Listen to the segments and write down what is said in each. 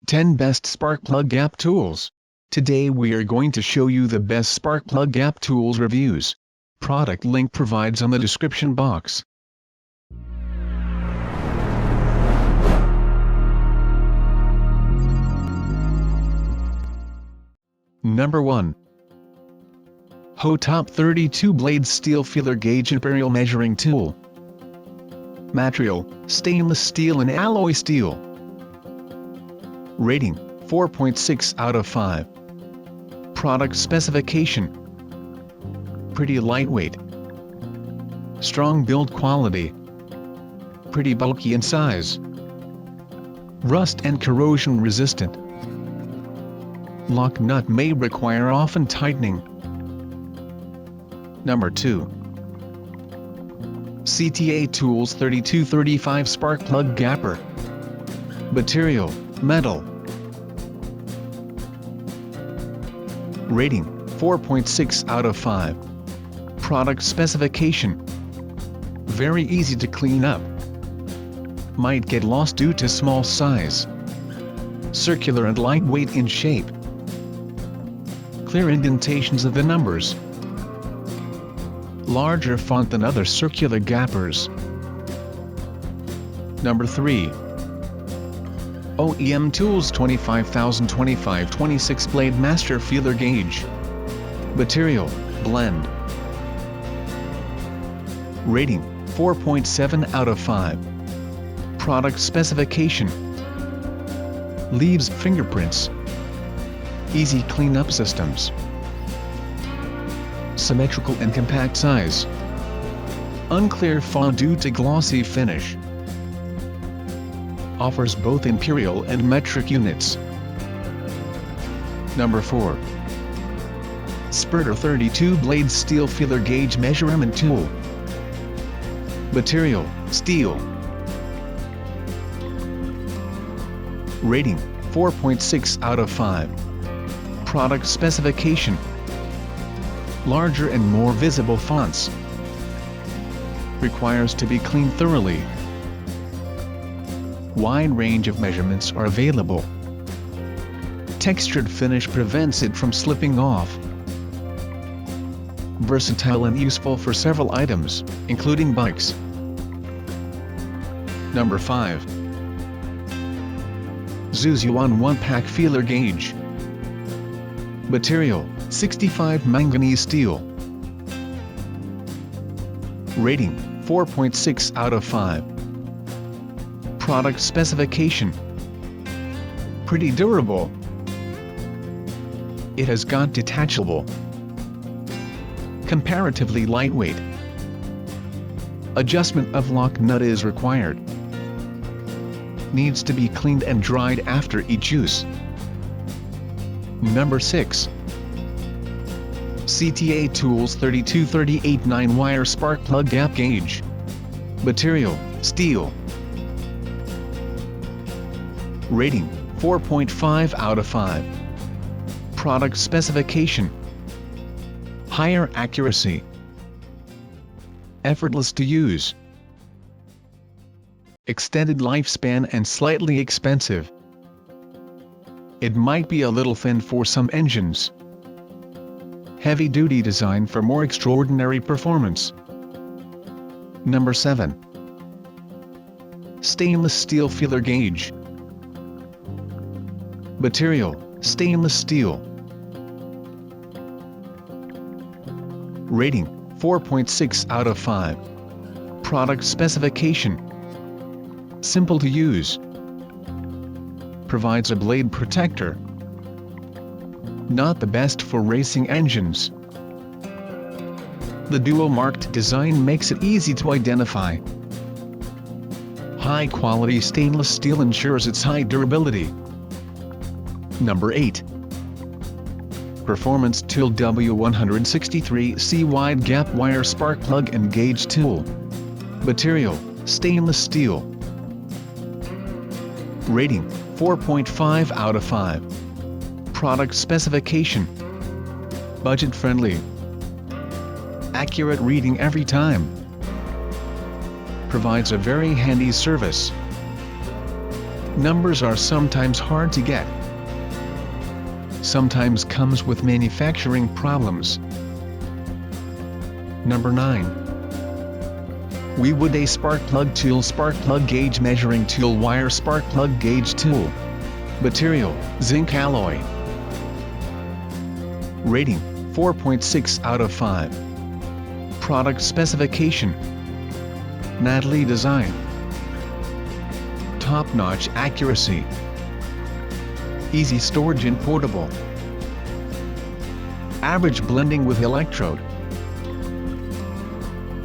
10 Best Spark Plug Gap Tools. Today we are going to show you the best spark plug gap tools reviews. Product link provides on the description box. Number 1. Top 32 Blade Steel Feeler Gauge Imperial Measuring Tool. Material: stainless steel and alloy steel. Rating: 4.6 out of 5. Product specification: pretty lightweight, strong build quality, pretty bulky in size, rust and corrosion resistant. Lock nut may require often tightening. Number 2. CTA Tools 3235 Spark Plug Gapper. Material: metal. Rating: 4.6 out of 5. Product specification: very easy to clean up. Might get lost due to small size. Circular and lightweight in shape. Clear indentations of the numbers. Larger font than other circular gappers. Number 3. OEM Tools 25025 26 Blade Master Feeler Gauge. Material: blend. Rating: 4.7 out of 5. Product specification: leaves fingerprints. Easy cleanup systems. Symmetrical and compact size. Unclear font due to glossy finish. Offers both imperial and metric units. Number 4. Spurter 32 Blade Steel Feeler Gauge Measurement Tool. Material: steel. Rating: 4.6 out of 5. Product specification: larger and more visible fonts. Requires to be cleaned thoroughly. Wide range of measurements are available. Textured finish prevents it from slipping off. Versatile and useful for several items, including bikes. Number 5. Zuzhuan 1-Pack Feeler Gauge. Material: 65 manganese steel. Rating: 4.6 out of 5. Product specification: pretty durable. It has got detachable. Comparatively lightweight. Adjustment of lock nut is required. Needs to be cleaned and dried after each use. Number 6. CTA Tools 3238 9-Wire Spark Plug Gap Gauge. Material: steel. Rating: 4.5 out of 5. Product specification: higher accuracy. Effortless to use. Extended lifespan and slightly expensive. It might be a little thin for some engines. Heavy-duty design for more extraordinary performance. Number 7. Stainless Steel Feeler Gauge. Material: stainless steel. Rating: 4.6 out of 5. Product specification: simple to use. Provides a blade protector. Not the best for racing engines. The dual-marked design makes it easy to identify. High-quality stainless steel ensures its high durability. Number 8. Performance Tool W163C Wide Gap Wire Spark Plug and Gauge Tool. Material: stainless steel. Rating: 4.5 out of 5. Product specification: budget-friendly. Accurate reading every time. Provides a very handy service. Numbers are sometimes hard to get. Sometimes comes with manufacturing problems. Number 9. We would a spark plug tool, spark plug gauge measuring tool, wire spark plug gauge tool. Material, zinc alloy. Rating, 4.6 out of 5. Product specification, Natalie design. Top-notch accuracy. Easy storage and portable. Average blending with electrode.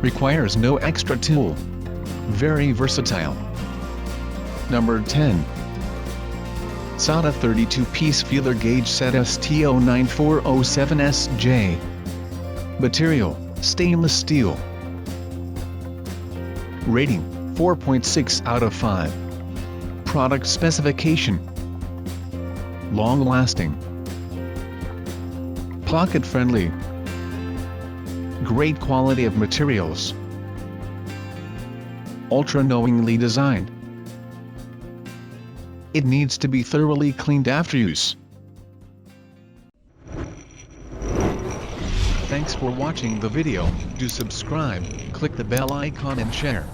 Requires no extra tool. Very versatile. Number 10. SATA 32-piece feeler gauge set ST09407SJ. Material, stainless steel. Rating, 4.6 out of 5. Product specification, long-lasting. Pocket-friendly. Great quality of materials. Ultra-knowingly designed. It needs to be thoroughly cleaned after use. Thanks for watching the video. Do subscribe, click the bell icon and share.